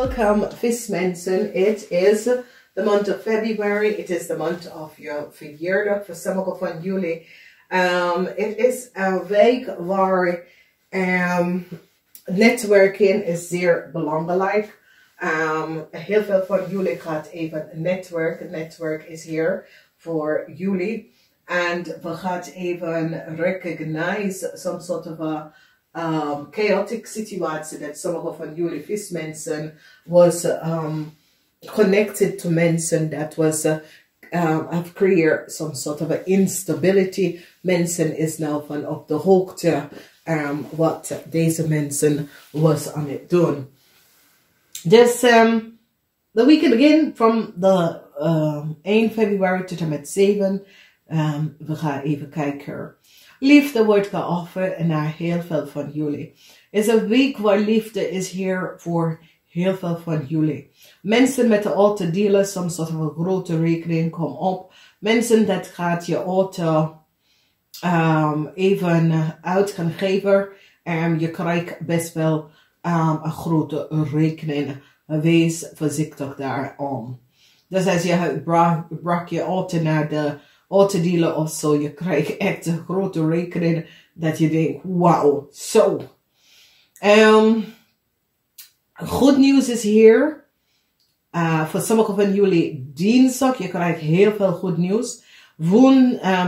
Welcome, vismensen. It is the month of February. It is the month of your verjaardag voor sommigen van jullie. Het is een week waar netwerking is zeer belangrijk. Heel veel van jullie gaat even netwerken. Netwerk is hier voor jullie. And we gaan even recognize some sort of a chaotic situation that sommige van jullie vismensen was connected to mensen that was have created some sort of a instability. Mensen is now van op de hoogte wat deze mensen was aan het doen. Dus the week begin from the 1 February tot en met 7. We gaan even kijken. Liefde wordt geofferd naar heel veel van jullie. Het is een week waar liefde is hier voor heel veel van jullie. Mensen met de auto dealen, soms soort van een grote rekening, kom op. Mensen dat gaat je auto even uit gaan geven. Je krijgt best wel een grote rekening. Wees voorzichtig daarom. Dus als je brak je auto naar de autodealer of zo, je krijgt echt een grote rekening dat je denkt, wauw, zo. Goed nieuws is hier. Voor sommigen van jullie dinsdag, je krijgt heel veel goed nieuws.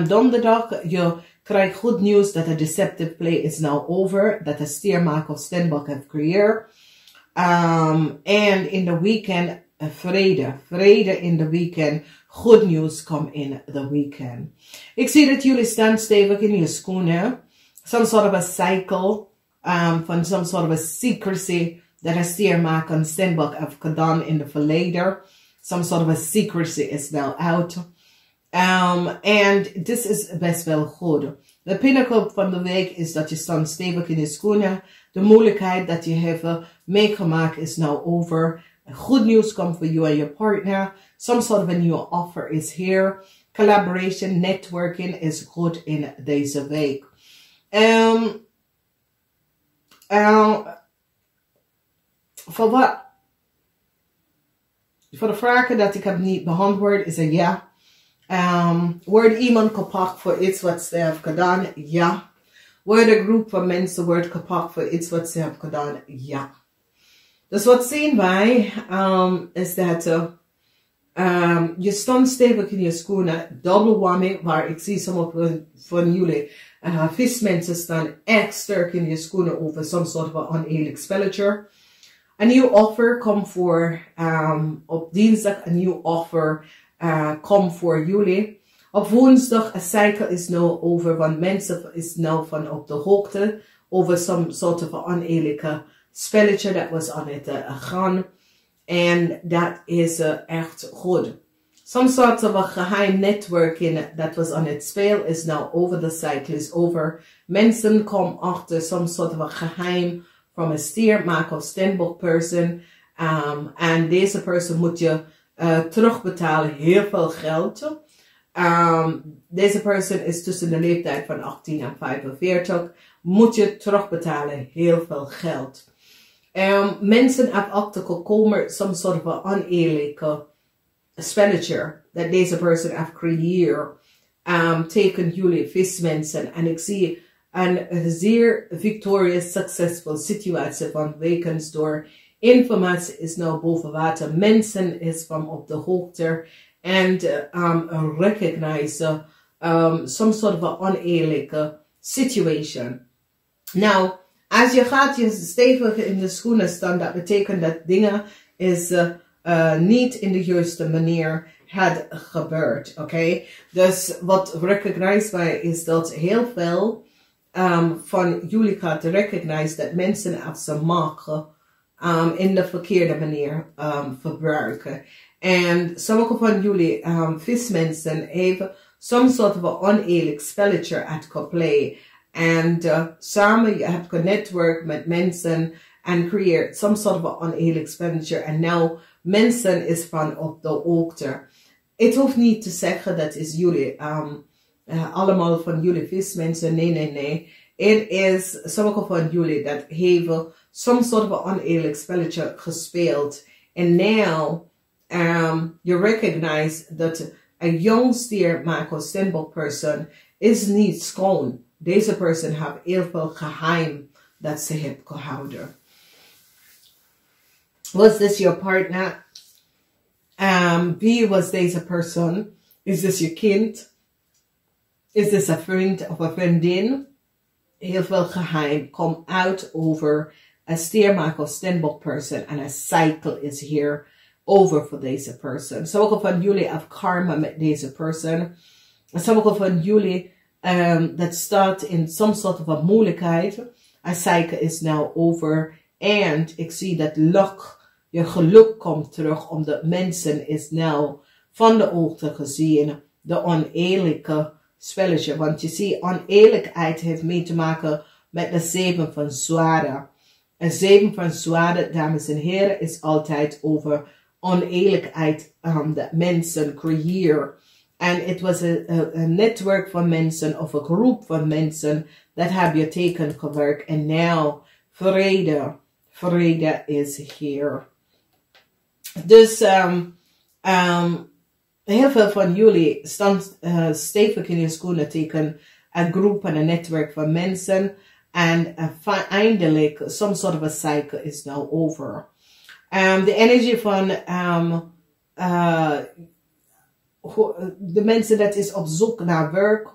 Donderdag, je krijgt goed nieuws dat de deceptive play is now over. Dat de steermaker of stenbok heeft gecreëerd. En in de weekend, vrede. Vrede in de weekend. Goed nieuws komt in de weekend. Ik zie dat jullie staan stevig in je schoenen. Some sort of a cycle. Van some sort of a secrecy. Dat een steermaker en stenbok heeft gedaan in de verleden. Some sort of a secrecy is now out. And this is best wel goed. De pinnacle van de week is dat je staat stevig in je schoenen. De moeilijkheid dat je hebt meegemaakt is now over. Good news come for you and your partner. Some sort of a new offer is here. Collaboration, networking is good in deze week. Voor de vragen dat ik heb niet beantwoord is een ja. Wordt iemand gepakt voor iets wat ze hebben gedaan? Ja. Wordt een groep van mensen wordt gepakt voor iets wat ze hebben gedaan? Ja. Dus wat zien wij is dat je stond stevig in je schoenen, double whammy, waar ik zie sommige van jullie vismensen staan echt sterk in je schoenen over some sort of an oneerlijk spelletje. Een nieuw offer komt voor op dinsdag, een nieuw offer komt voor jullie. Op woensdag, een cycle is nou over, want mensen is nou van op de hoogte over some sort of an oneerlijke spelletje dat was aan het gaan. En dat is echt goed. Some sort of a geheim networking dat was aan het spelen is now over. The cycle is over. Mensen komen achter some sort of a geheim from a steermaker of stenbok person. En deze person moet je terugbetalen heel veel geld. Deze person is tussen de leeftijd van 18 en 45. Moet je terugbetalen heel veel geld. Mensen hebben achter gekomen some sort of an oneerlijke spelletje dat deze person heeft gecreëerd. Tegen jullie vismensen. En ik zie een zeer victorious, successful situatie van wekens door. Informatie is nou boven water. Mensen is van op de hoogte. En recognize some sort of an oneerlijke situation. Nou, als je gaat je stevig in de schoenen staan, dat betekent dat dingen is niet in de juiste manier had gebeurd. Oké? Dus wat recognized wij is dat heel veel van jullie gaat recognize dat mensen ze maken in de verkeerde manier verbruiken. En sommige van jullie vismensen hebben some sort of an oneerlijk spelletje at play. En samen je hebt genetwerkt met mensen en creëert some sort of an oneerlijk spelletje. En nou mensen is van op de hoogte. Het hoeft niet te zeggen dat is jullie allemaal van jullie vismensen. Nee. Het is sommige van jullie dat hebben some sort of een oneerlijk spelletje gespeeld. En now you recognize that a young stier, Marco Stenbock person is niet schoon. Deze person have heel veel geheim dat ze heeft gehouden. Was this your partner? Wie was deze person? Is this je kind? Is this a friend of a vriendin? Heel veel geheim come out over a stier, Marco Stenbock person, and a cycle is here over voor deze person. Sommigen van jullie have karma met deze person. Sommigen van jullie that start in some sort of a moeilijkheid. A cycle is now over. And ik zie dat luck, je geluk komt terug, omdat mensen is nou van de oogte gezien de oneerlijke spelletje. Want je ziet, oneerlijkheid heeft mee te maken met de 7 van zwaarden. Een 7 van zwaarden, dames en heren, is altijd over oneerlijkheid dat mensen creëren. And it was a network van mensen of a groep van mensen dat hebben je tegengewerkt. And now vrede is here. Dus heel veel van jullie staan stevig in je schoenen tegen een groep en een netwerk van mensen. En eindelijk, some sort of a cycle is now over. De energie van de mensen dat is op zoek naar werk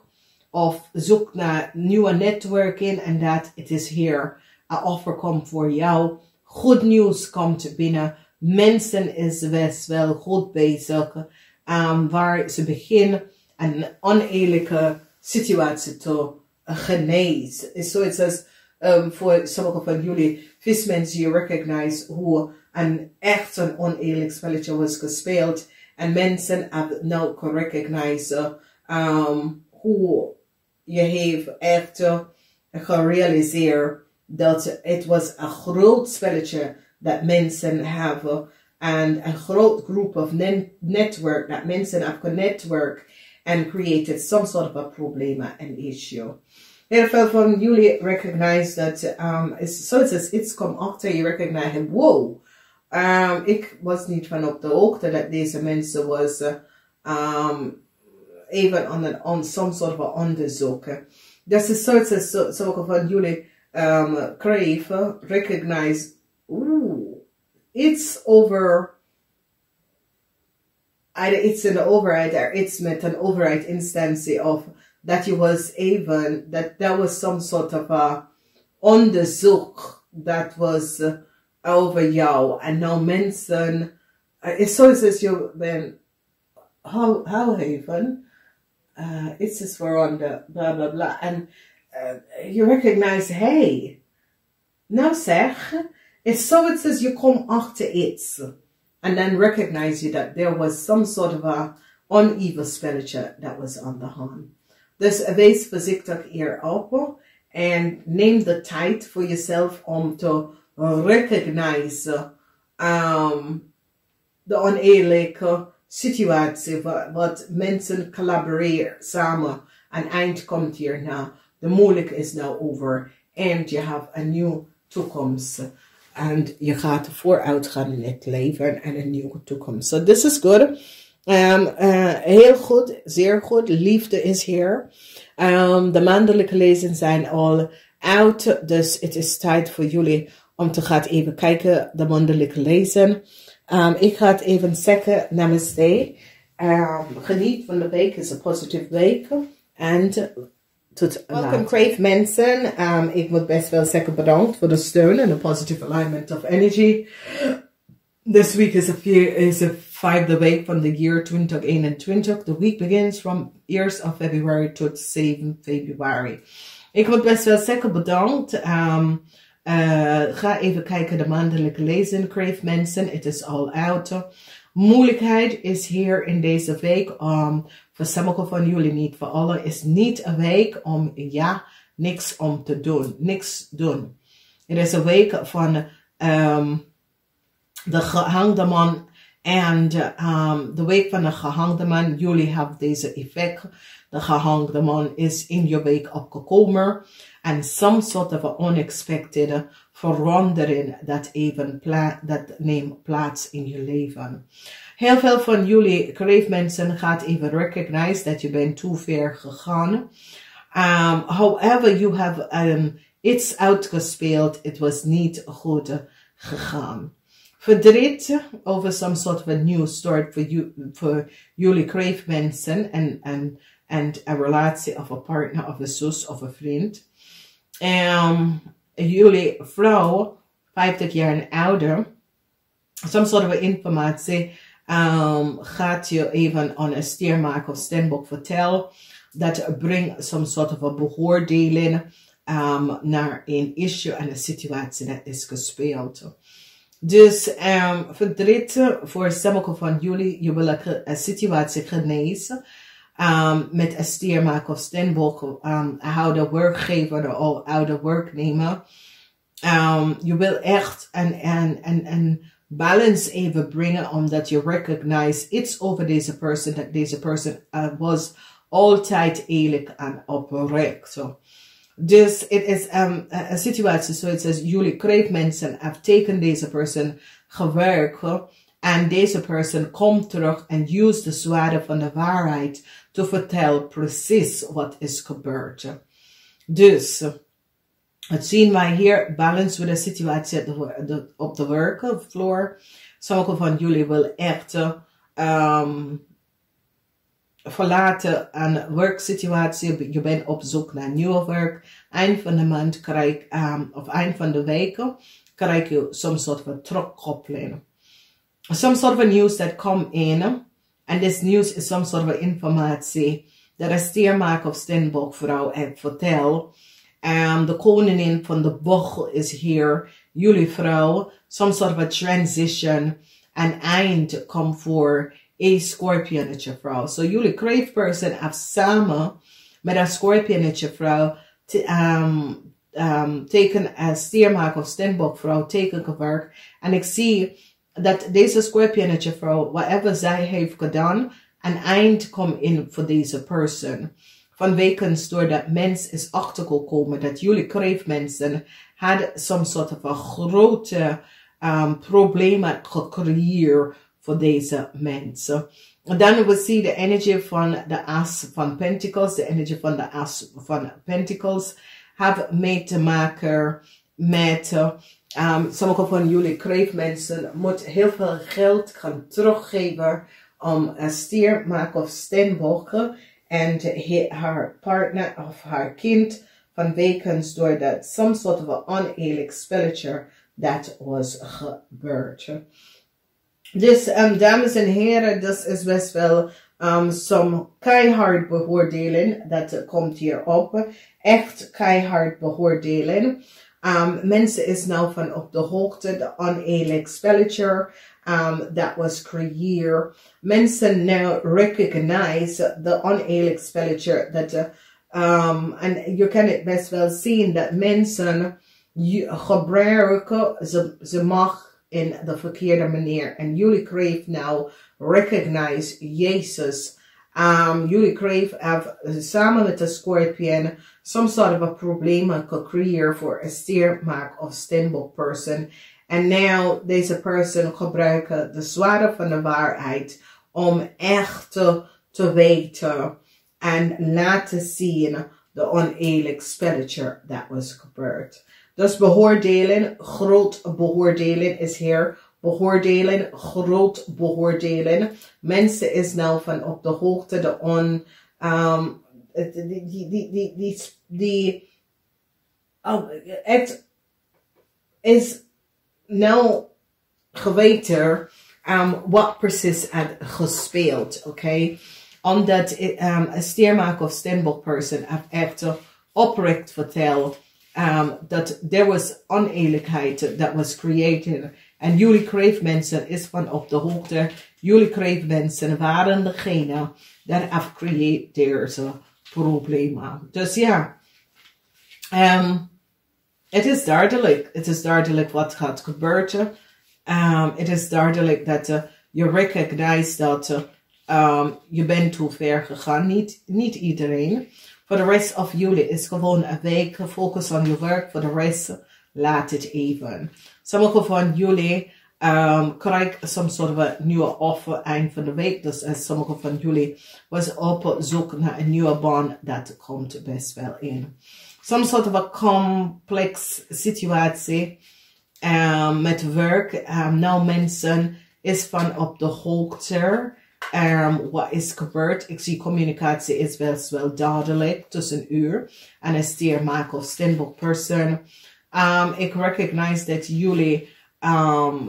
of zoek naar nieuwe netwerking en dat it is here. Een offer komt voor jou. Goed nieuws komt binnen. Mensen is best wel goed bezig. Waar ze beginnen een oneerlijke situatie te genezen. So it says, voor sommige van jullie vismensen, you recognize hoe een echt een oneerlijk spelletje was gespeeld. En mensen hebben nou gerecognize hoe je heeft echt gerealiseerd dat het was een groot spelletje dat mensen hebben. En een groot groep of network that mensen have network and created some sort of a problem and issue. Heel veel van jullie recognize that, so it says, it's come after you recognize him. Wow, ik was niet van op de hoogte dat deze mensen was even on some sort of a onderzoek. Dat is so it says, sommige van jullie crave, recognize, it's over, either it's in de overheid or it's met een overheid instantie of that you was even, that was some sort of a onderzoek that was over jou. En nou mensen, it's so it says you ben, how even, it's just for on the blah blah blah. And you recognize, hey, nou zeg, it's so it says you come after it. And then recognize you that there was some sort of a uneven spelletje that was on the hand. Dus wees voorzichtig hierop en neem de tijd voor jezelf om te recognize de oneerlijke situatie wat mensen collaboreren samen. En eind komt hier nou. De moeilijk is nou over. And you have a nieuwe toekomst. En je gaat vooruit gaan in het leven en een nieuwe toekomst. So this is good. Heel goed, zeer goed. Liefde is here. De maandelijke lezingen zijn al out. Dus het is tijd voor jullie om te gaan even kijken. De maandelijke lezing. Ik ga het even zeggen. Namaste. Geniet van de week. Het is een positieve week. En tot welkom Kreeft mensen. Ik moet best wel zeggen bedankt voor de steun en de positive alignment of energy. This week is a 5th week from the year 2021. The week begins from 1st of February tot 7 Februari. Ik moet best wel zeggen bedankt. Ga even kijken de maandelijke lezing. Kreeft mensen, it is all out. Moeilijkheid is hier in deze week. Voor sommigen van jullie niet. Voor allen is niet een week om niks om te doen. Niks doen. Het is een week van de gehangde man. En de week van de gehangde man. Jullie hebben deze effect. De gehangde man is in je week opgekomen. And some sort of unexpected verandering dat neemt plaats in je leven. Heel veel van jullie kreeftmensen gaat even recognize dat je bent te ver gegaan. However, you have iets uitgespeeld. Het was niet goed gegaan. Verdriet over some sort of a new start voor jullie kreeftmensen en een relatie of een partner of een zus of een vriend. Jullie vrouw, 50 jaar en ouder, some sort of informatie gaat je even aan een stiermaker of steenbok vertellen. Dat brengt some sort of a beoordeling naar een issue en een situatie dat is gespeeld. Dus verdriet voor sommigen van jullie, je wil een situatie genezen. Met een stiermaker of steenbok, oude werkgever of oude werknemer. Je wil echt een balance even brengen, omdat je recognize iets over deze persoon, dat deze persoon was altijd eerlijk en oprecht. So. Dus het is een situatie, zoals jullie kreeftmensen hebben tegen deze persoon gewerkt. En deze persoon komt terug en use de zwaarde van de waarheid te vertellen precies wat is gebeurd. Dus, het zien wij hier, balance with de situatie op de werkvloer. Sommigen van jullie willen echt verlaten een werksituatie. Je bent op zoek naar nieuw werk. Eind van de maand of eind van de weken krijg je soms soort van terugkoppeling. Some sort of news that come in, and this news is some sort of informatie dat een stiermaker of steenbokvrouw heeft verteld. De koningin van de boog is hier, jullie vrouw, some sort of a transition, en eind komt voor een schorpionetje vrouw. So jullie kreeftperson heeft samen met een schorpionetje vrouw teken een stiermaker of steenbokvrouw teken gewerkt. En ik zie dat deze schorpionetje vrouw, whatever zij heeft gedaan, een eind komt in voor deze persoon. Vanwege doordat mens is achtergekomen dat jullie kreeftmensen hadden some sort of een grote probleem gecreëerd voor deze mensen. En dan we zien de energie van de as van Pentacles, de energie van de as van Pentacles, hebben mee te maken met sommige van jullie kreeftmensen moeten heel veel geld gaan teruggeven om een stiermaker of steenbok en haar partner of haar kind vanwege doordat some sort of een oneerlijk spelletje dat was gebeurd. Dus dames en heren, dat is best wel some keihard beoordeling dat komt hier op. Echt keihard beoordeling. Mensen is nou van op de hoogte, de oneerlijk spelletje dat was creëerd. Mensen now recognize de oneerlijk spelletje dat en je kan het best wel zien dat mensen gebruiken ze mag in de verkeerde manier. En jullie kreeft nou recognize Jezus. Jullie kreeft samen met de Schorpioen some sort of a probleem gecreëerd voor een stiermaker of steenbok person. En nu deze persoon gebruiken de zwaarde van de waarheid om echt te weten en laten zien de oneerlijk spelletje dat was gebeurd. Dus beoordelen, groot beoordelen is hier. Beoordelen, groot beoordelen. Mensen is nou van op de hoogte de het is nou geweten wat precies had gespeeld, oké? Omdat een stiermaker of steenbok person heeft echt oprecht verteld dat er was oneerlijkheid dat was created. En jullie kreeftmensen is van op de hoogte. Jullie kreeftmensen waren degene dat have created deze problemen. Dus ja, het is duidelijk. Het is duidelijk wat gaat gebeuren. Het is duidelijk dat je recognize dat je bent te ver gegaan. Niet iedereen. Voor de rest of jullie is gewoon een week. Focus on je werk. Voor de rest, laat het even. Sommigen van jullie krijgen some sort of een nieuwe offer eind van de week. Dus sommigen van jullie was op zoek naar een nieuwe baan. Dat komt best wel in. Some sort of a complex situatie met werk. Nou mensen is van op de hoogte. Wat is gebeurd? Ik zie communicatie is best wel duidelijk tussen u en een stiermaker of steenbok persoon. Ik recognize dat jullie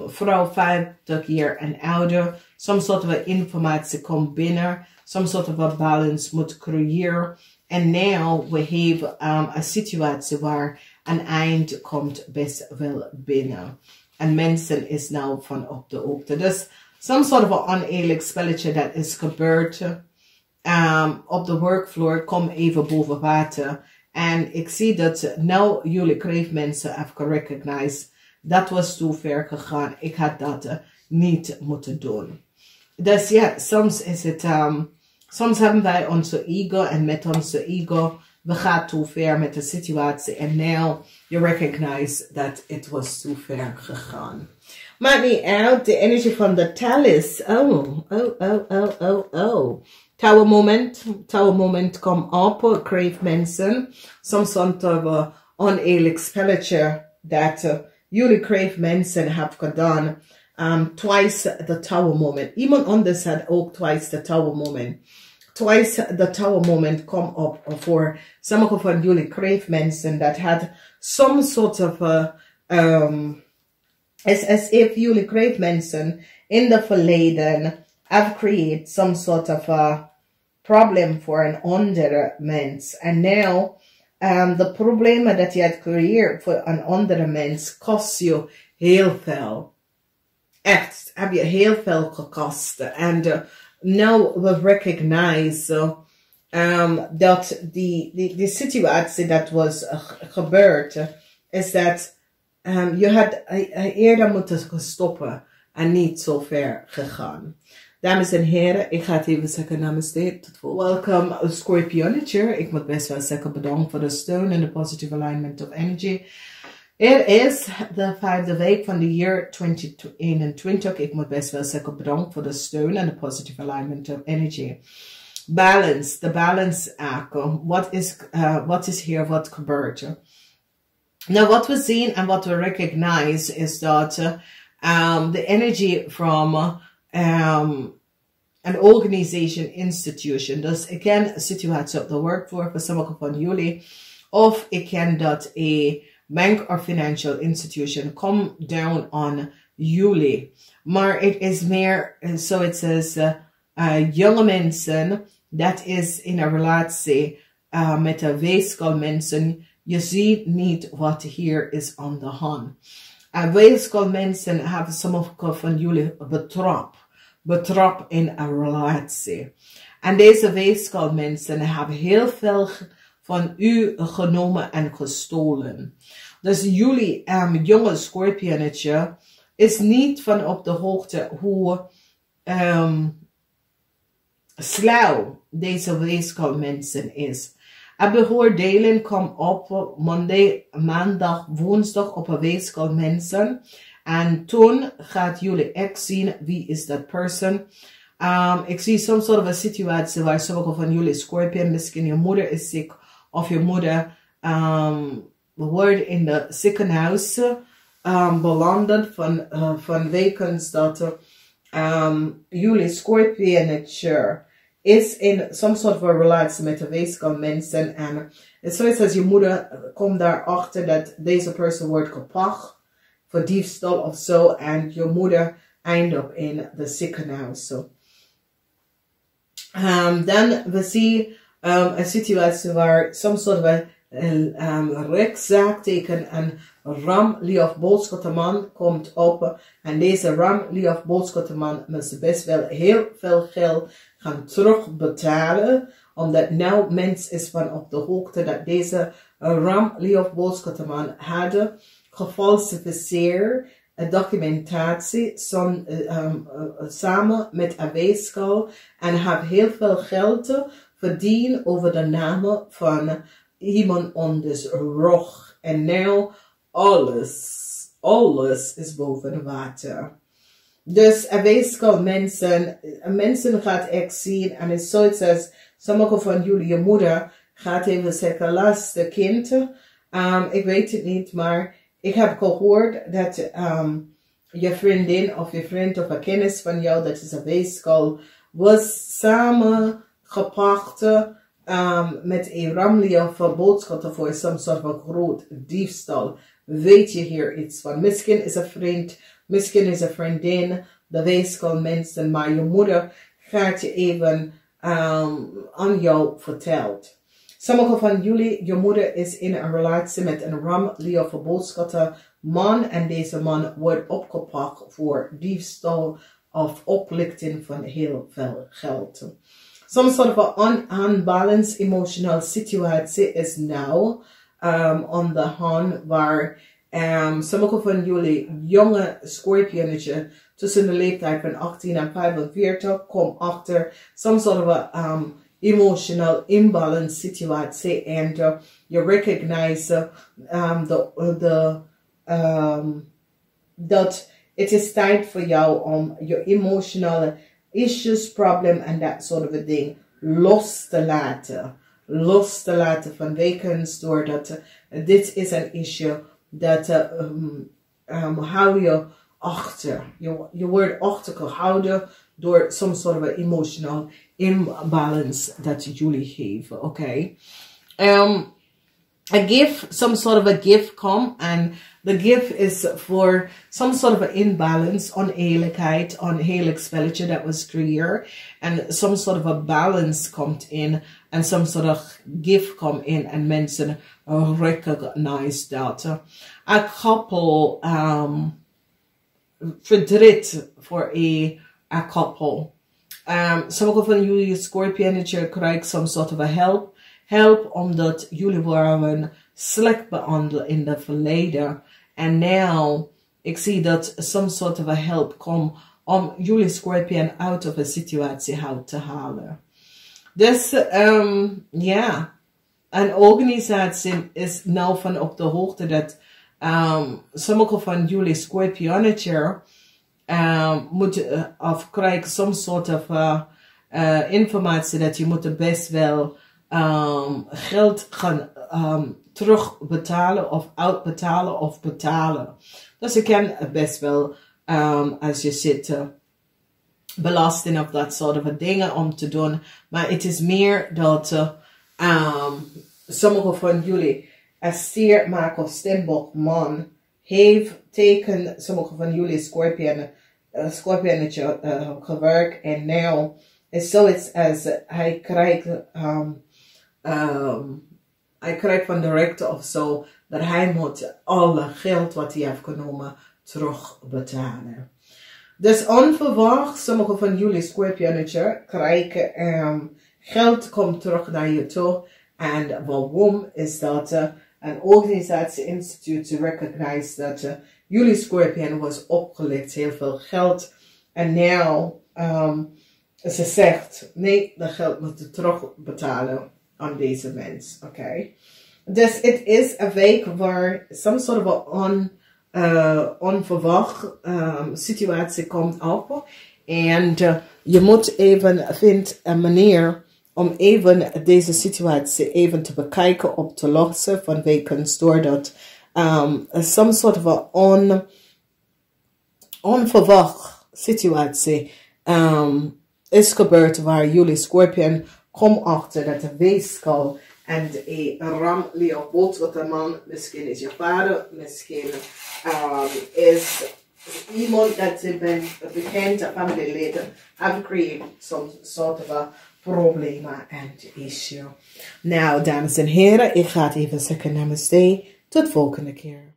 vrouw 50 jaar en ouder, some sort of informatie komt binnen, some sort of a balance moet creëren. En nu we hebben een situatie waar een eind komt best wel binnen. En mensen is nou van op de hoogte. Dus some sort of een oneerlijk spelletje dat is gebeurd op de workfloor, kom even boven water. En ik zie dat nou jullie kreeftmensen hebben gerecognized. Dat was te ver gegaan. Ik had dat niet moeten doen. Dus ja, soms is het, soms hebben wij onze ego en met onze ego, we gaan te ver met de situatie. En now you recognize that it was te ver gegaan. Maakt niet uit, de energie van de talis. Tower moment kom op, kreeftmensen. Soms sort of oneerlijk spelletje dat jullie kreeftmensen hebben gedaan. Twice the tower moment. Iemand anders had ook twice the tower moment. Twice the tower moment kom op voor sommige van jullie kreeftmensen dat had some sort of it's as if jullie kreeftmensen in the verleden have created some sort of a problem voor een andere mens. En now, de problemen dat je hebt gecreëerd voor een andere mens kost je heel veel. Echt, heb je heel veel gekost. En now we recognize dat die situatie dat was gebeurd, is dat je had eerder moeten stoppen en niet zo ver gegaan. Dames en heren, ik ga het even zeggen namaste. Tot volgende. Welkom Schorpionetje. Ik moet best wel zeggen bedankt voor de steun en de positive alignment of energy. Het is de 5e week van de jaar 2021. Ik moet best wel zeggen bedankt voor de steun en de positive alignment of energy. Balance, de balance aankomen. Wat is hier wat gebeurt? Nou, wat we zien en wat we recognize is dat the energy from an organization, institution. Dus ik ken een situatie op de workfloor voor sommige van jullie. Of ik ken dat een bank or financial institution come down on jullie. Maar het is meer, so it says, jonge mensen, dat is in een relatie met de weeskal-mensen. Je ziet niet wat hier is aan de hand. Weeskal-mensen hebben sommige van jullie betrapt in een relatie. En deze weeskal-mensen hebben heel veel van u genomen en gestolen. Dus jullie jonge Schorpionetje is niet van op de hoogte hoe slauw deze weeskal-mensen is. Een beoordeling komt op maandag, woensdag op een weeskal-mensen. En toen gaat jullie echt zien wie is dat persoon. Ik zie soms soort van situatie waar sommige van jullie Schorpioen, misschien je moeder is ziek of je moeder wordt in de ziekenhuis belandend van wekens dat jullie Schorpionetje is in some sort of a relatie met de weeskal-mensen. En zoals als je moeder komt daarachter dat deze persoon wordt gepakt voor diefstal of zo. En je moeder eindigt in de ziekenhuis. Dan we zien een situatie waar some sort of een rechtszaak tegen een ram of boodschappenman komt op. En deze ram of boodschappenman moet best wel heel veel geld gaan terugbetalen. Omdat nou mens is van op de hoogte dat deze ram of boodschappenman hadden gefalsificeerd documentatie samen met een weeskal en heb heel veel geld verdiend over de naam van iemand anders rug. En nu alles is boven de water. Dus wees al mensen gaat echt zien, en het is zoiets als, sommige van jullie, je moeder gaat even zeggen, laatste kind, ik weet het niet, maar ik heb gehoord dat je vriendin of je vriend of een kennis van jou, dat is een weeskal, was samengepakt met een ramlie of een boodschap voor some soort van groot diefstal. Weet je hier iets van? Misschien is een vriend, misschien is een vriendin, de weeskal mensen, maar je moeder gaat je even aan jou verteld. Sommige van jullie, je moeder is in een relatie met een ramlie of een boodschap man, en deze man wordt opgepakt voor diefstal of oplichting van heel veel geld. Some sort of an unbalanced emotional situatie is now on the hand, waar sommige van jullie jonge Schorpionetje tussen de leeftijd van 18 en 45 komt achter some sort of emotional imbalance situatie, and you recognize dat het is tijd voor jou om je emotionele issues, problem en dat soort of ding los te laten. Los te laten van wekens, doordat dit is een issue dat hou je achter. Je wordt achtergehouden door some sort of emotional imbalance that jullie geven, okay? A gift, some sort of a gift come, and the gift is for some sort of an imbalance, oneerlijkheid, onheerlijk spelletje that was creëerd, and some sort of a balance komt in, and some sort of gift come in, and mensen recognize that. A couple verdriet voor a couple. Sommige van jullie Schorpionetje krijgen some sort of a help omdat jullie waren slecht behandeld in het verleden. En now, ik zie dat some sort of a help komt om jullie Schorpioen out of a situatie te halen. Dus, ja, een organisatie is nou van op de hoogte dat sommige van jullie Schorpionetje moeten of krijgen some sort of informatie dat je moet best wel geld gaan terugbetalen of uitbetalen of betalen. Dus je kan best wel als je zit belasting of dat soort of dingen om te doen. Maar het is meer dat sommige van jullie als steermaker of stembok man heeft teken sommige van jullie Schorpionetje gewerkt, en nu is zoiets als hij krijgt van de rechter of zo dat hij moet alle geld wat hij heeft genomen terugbetalen. Dus onverwacht, sommige van jullie Schorpionetje krijgen geld komt terug naar je toe, en waarom is dat een organisatie instituut recognize dat jullie Schorpioen was opgelicht heel veel geld, en nu ze zegt nee, dat geld moet je terugbetalen aan deze mens, oké? Dus het is een week waar some sort of onverwacht situatie komt op, en je moet even vinden een manier om even deze situatie even te bekijken, op te lossen, van wekens doordat some sort of onverwacht situatie is gebeurd waar jullie Schorpioen kom achter dat de weeskal en een ramlie of boodschapman, misschien is je vader, misschien is iemand dat je bent bekend, familieleden, have created some sort of a problemen en issue. Nou, dames en heren, ik ga het even zeggen namaste. Tot volgende keer.